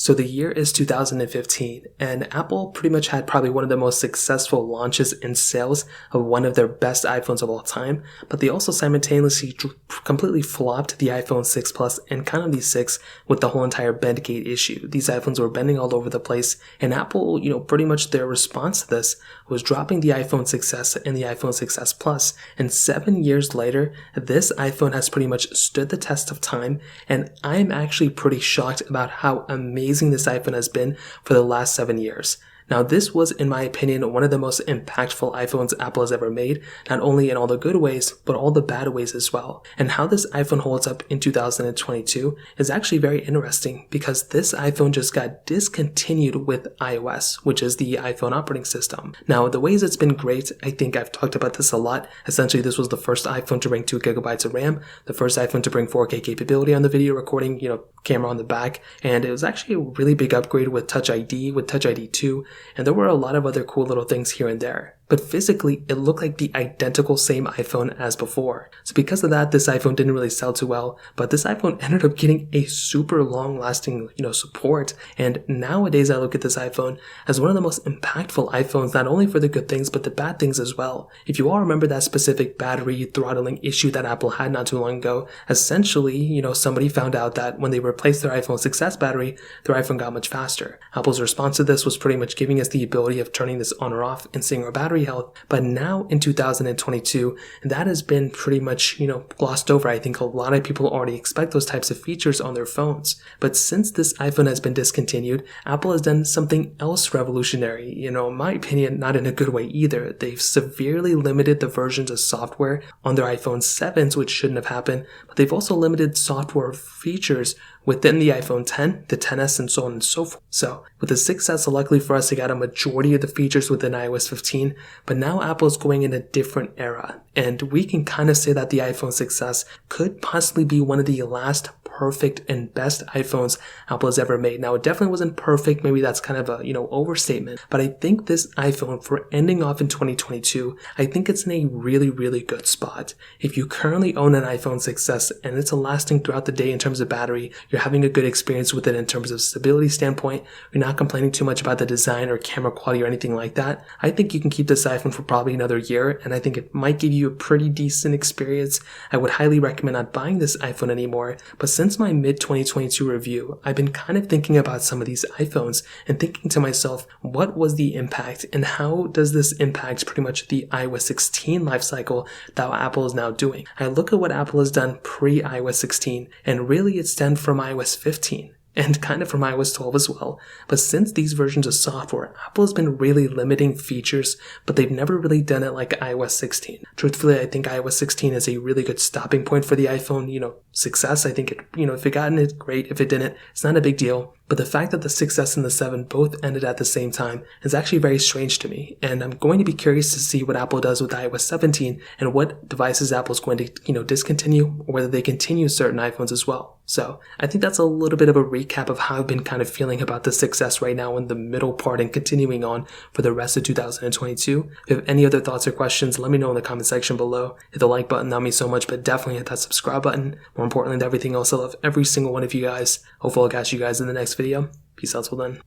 So the year is 2015, and Apple pretty much had probably one of the most successful launches in sales of one of their best iPhones of all time, but they also simultaneously completely flopped the iPhone 6 Plus and kind of the 6 with the whole entire bend gate issue. These iPhones were bending all over the place, and Apple, pretty much their response to this was dropping the iPhone 6s and the iPhone 6s Plus, and 7 years later, this iPhone has pretty much stood the test of time, and I'm actually pretty shocked about how amazing this iPhone has been for the last 7 years. Now, this was, in my opinion, one of the most impactful iPhones Apple has ever made, not only in all the good ways, but all the bad ways as well. And how this iPhone holds up in 2022 is actually very interesting because this iPhone just got discontinued with iOS, which is the iPhone operating system. Now, the ways it's been great, I think I've talked about this a lot. Essentially, this was the first iPhone to bring 2 gigabytes of RAM, the first iPhone to bring 4K capability on the video recording, camera on the back, and it was actually a really big upgrade with Touch ID, with Touch ID 2, and there were a lot of other cool little things here and there. But physically, it looked like the identical same iPhone as before. So because of that, this iPhone didn't really sell too well, but this iPhone ended up getting a super long-lasting, support. And nowadays, I look at this iPhone as one of the most impactful iPhones, not only for the good things, but the bad things as well. If you all remember that specific battery throttling issue that Apple had not too long ago, essentially, somebody found out that when they replaced their iPhone 6s battery, their iPhone got much faster. Apple's response to this was pretty much giving us the ability of turning this on or off and seeing our battery health. But now in 2022, that has been pretty much, glossed over. I think a lot of people already expect those types of features on their phones. But since this iPhone has been discontinued, Apple has done something else revolutionary. In my opinion, not in a good way either. They've severely limited the versions of software on their iPhone 7s, which shouldn't have happened, but they've also limited software features within the iPhone 10, the 10s, and so on and so forth. So with the 6s, luckily for us, they got a majority of the features within iOS 15, but now Apple is going in a different era. And we can kind of say that the iPhone 6s could possibly be one of the last perfect and best iPhones Apple has ever made. Now, it definitely wasn't perfect. Maybe that's kind of a, overstatement. But I think this iPhone, for ending off in 2022, I think it's in a really, really good spot. If you currently own an iPhone 6s and it's lasting throughout the day in terms of battery, you're having a good experience with it in terms of stability standpoint, you're not complaining too much about the design or camera quality or anything like that, I think you can keep this iPhone for probably another year, and I think it might give you a pretty decent experience. I would highly recommend not buying this iPhone anymore, but since my mid-2022 review, I've been kind of thinking about some of these iPhones and thinking to myself, what was the impact and how does this impact pretty much the iOS 16 lifecycle that Apple is now doing? I look at what Apple has done pre-iOS 16, and really it stemmed from iOS 15. And kind of from iOS 12 as well. But since these versions of software, Apple has been really limiting features, but they've never really done it like iOS 16. Truthfully, I think iOS 16 is a really good stopping point for the iPhone, success. I think it, if it got in it, great. If it didn't, it's not a big deal. But the fact that the 6S and the 7 both ended at the same time is actually very strange to me. And I'm going to be curious to see what Apple does with iOS 17 and what devices Apple's going to, discontinue, or whether they continue certain iPhones as well. So I think that's a little bit of a recap of how I've been kind of feeling about the 6S right now in the middle part and continuing on for the rest of 2022. If you have any other thoughts or questions, let me know in the comment section below. Hit the like button, that means so much, but definitely hit that subscribe button. More importantly than everything else, I love every single one of you guys. Hopefully I'll catch you guys in the next video. Peace out till then.